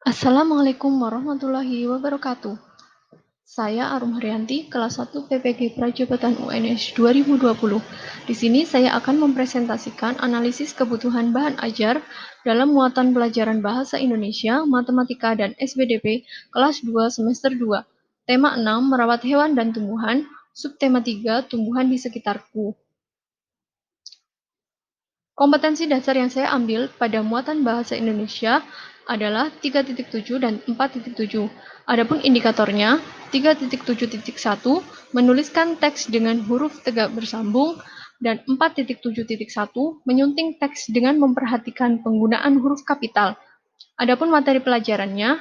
Assalamualaikum warahmatullahi wabarakatuh. Saya Arum Haryanti, kelas 1 PPG Prajabatan UNS 2020. Di sini saya akan mempresentasikan analisis kebutuhan bahan ajar dalam muatan pelajaran Bahasa Indonesia, Matematika, dan SBDP kelas 2 semester 2. Tema 6, merawat hewan dan tumbuhan, subtema 3, tumbuhan di sekitarku. Kompetensi dasar yang saya ambil pada muatan bahasa Indonesia adalah 3.7 dan 4.7. Adapun indikatornya, 3.7.1 menuliskan teks dengan huruf tegak bersambung dan 4.7.1 menyunting teks dengan memperhatikan penggunaan huruf kapital. Adapun materi pelajarannya,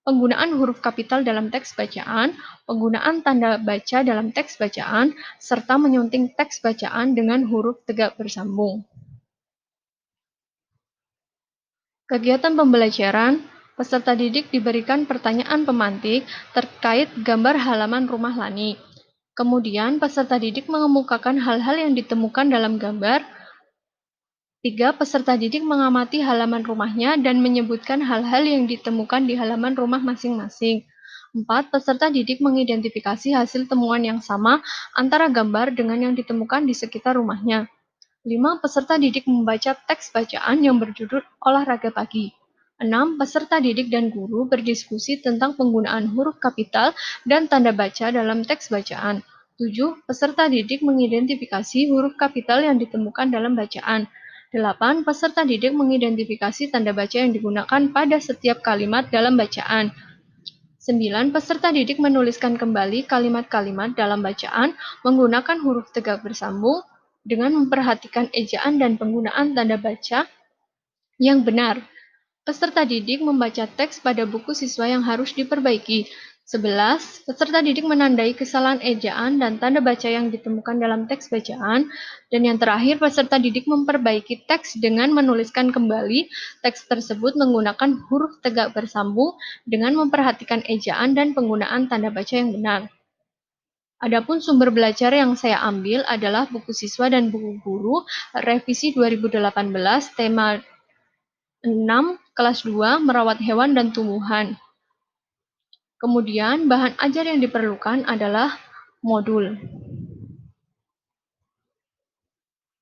penggunaan huruf kapital dalam teks bacaan, penggunaan tanda baca dalam teks bacaan, serta menyunting teks bacaan dengan huruf tegak bersambung. Kegiatan pembelajaran, peserta didik diberikan pertanyaan pemantik terkait gambar halaman rumah Lani. Kemudian, peserta didik mengemukakan hal-hal yang ditemukan dalam gambar. 3. Peserta didik mengamati halaman rumahnya dan menyebutkan hal-hal yang ditemukan di halaman rumah masing-masing. 4. Peserta didik mengidentifikasi hasil temuan yang sama antara gambar dengan yang ditemukan di sekitar rumahnya. 5. Peserta didik membaca teks bacaan yang berjudul Olahraga Pagi. 6. Peserta didik dan guru berdiskusi tentang penggunaan huruf kapital dan tanda baca dalam teks bacaan. 7. Peserta didik mengidentifikasi huruf kapital yang ditemukan dalam bacaan. 8. Peserta didik mengidentifikasi tanda baca yang digunakan pada setiap kalimat dalam bacaan. 9. Peserta didik menuliskan kembali kalimat-kalimat dalam bacaan menggunakan huruf tegak bersambung dengan memperhatikan ejaan dan penggunaan tanda baca yang benar. Peserta didik membaca teks pada buku siswa yang harus diperbaiki. 11. Peserta didik menandai kesalahan ejaan dan tanda baca yang ditemukan dalam teks bacaan. Dan yang terakhir, peserta didik memperbaiki teks dengan menuliskan kembali teks tersebut menggunakan huruf tegak bersambung dengan memperhatikan ejaan dan penggunaan tanda baca yang benar. Adapun sumber belajar yang saya ambil adalah buku siswa dan buku guru, revisi 2018, tema 6, kelas 2, merawat hewan dan tumbuhan. Kemudian, bahan ajar yang diperlukan adalah modul.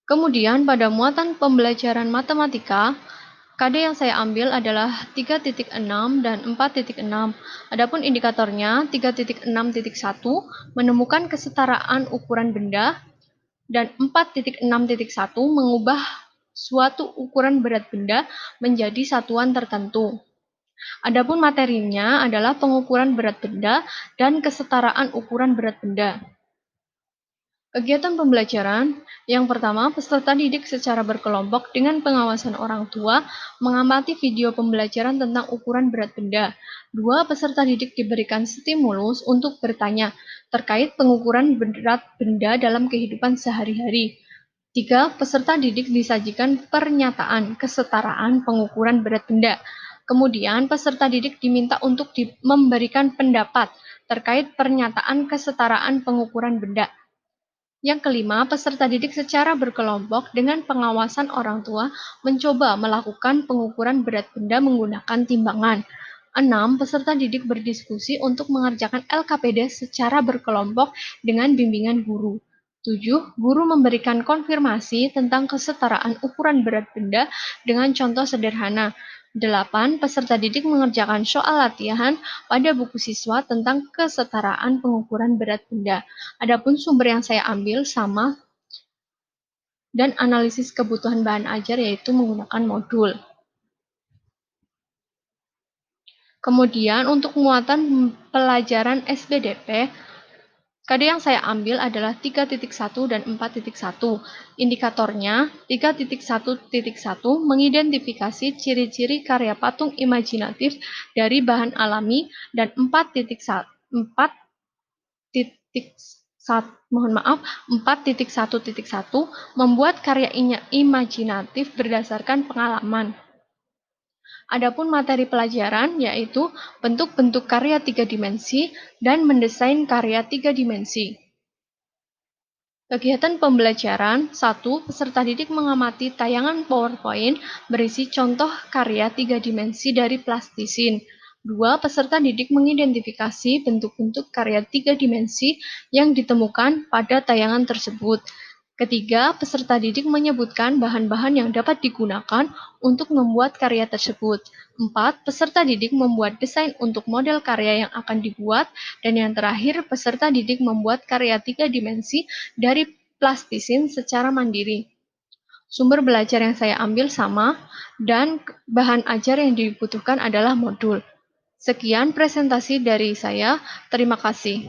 Kemudian, pada muatan pembelajaran matematika, KD yang saya ambil adalah 3.6 dan 4.6. Adapun indikatornya, 3.6.1 menemukan kesetaraan ukuran benda, dan 4.6.1 mengubah suatu ukuran berat benda menjadi satuan tertentu. Adapun materinya adalah pengukuran berat benda dan kesetaraan ukuran berat benda. Kegiatan pembelajaran, yang pertama, peserta didik secara berkelompok dengan pengawasan orang tua mengamati video pembelajaran tentang ukuran berat benda. 2. Peserta didik diberikan stimulus untuk bertanya terkait pengukuran berat benda dalam kehidupan sehari-hari. 3. Peserta didik disajikan pernyataan kesetaraan pengukuran berat benda. Kemudian, peserta didik diminta untuk memberikan pendapat terkait pernyataan kesetaraan pengukuran benda. Yang kelima, peserta didik secara berkelompok dengan pengawasan orang tua mencoba melakukan pengukuran berat benda menggunakan timbangan. 6. Peserta didik berdiskusi untuk mengerjakan LKPD secara berkelompok dengan bimbingan guru. 7. Guru memberikan konfirmasi tentang kesetaraan ukuran berat benda dengan contoh sederhana. 8. Peserta didik mengerjakan soal latihan pada buku siswa tentang kesetaraan pengukuran berat benda. Adapun sumber yang saya ambil sama dan analisis kebutuhan bahan ajar yaitu menggunakan modul. Kemudian untuk muatan pelajaran SBDP, KD yang saya ambil adalah 3.1 dan 4.1. Indikatornya 3.1.1 mengidentifikasi ciri-ciri karya patung imajinatif dari bahan alami dan 4.1 membuat karya imajinatif berdasarkan pengalaman. Adapun materi pelajaran yaitu bentuk-bentuk karya 3 dimensi dan mendesain karya 3 dimensi. Kegiatan pembelajaran 1. Peserta didik mengamati tayangan PowerPoint berisi contoh karya 3 dimensi dari plastisin. 2. Peserta didik mengidentifikasi bentuk-bentuk karya 3 dimensi yang ditemukan pada tayangan tersebut. Ketiga, peserta didik menyebutkan bahan-bahan yang dapat digunakan untuk membuat karya tersebut. 4. Peserta didik membuat desain untuk model karya yang akan dibuat. Dan yang terakhir, peserta didik membuat karya 3 dimensi dari plastisin secara mandiri. Sumber belajar yang saya ambil sama, dan bahan ajar yang dibutuhkan adalah modul. Sekian presentasi dari saya, terima kasih.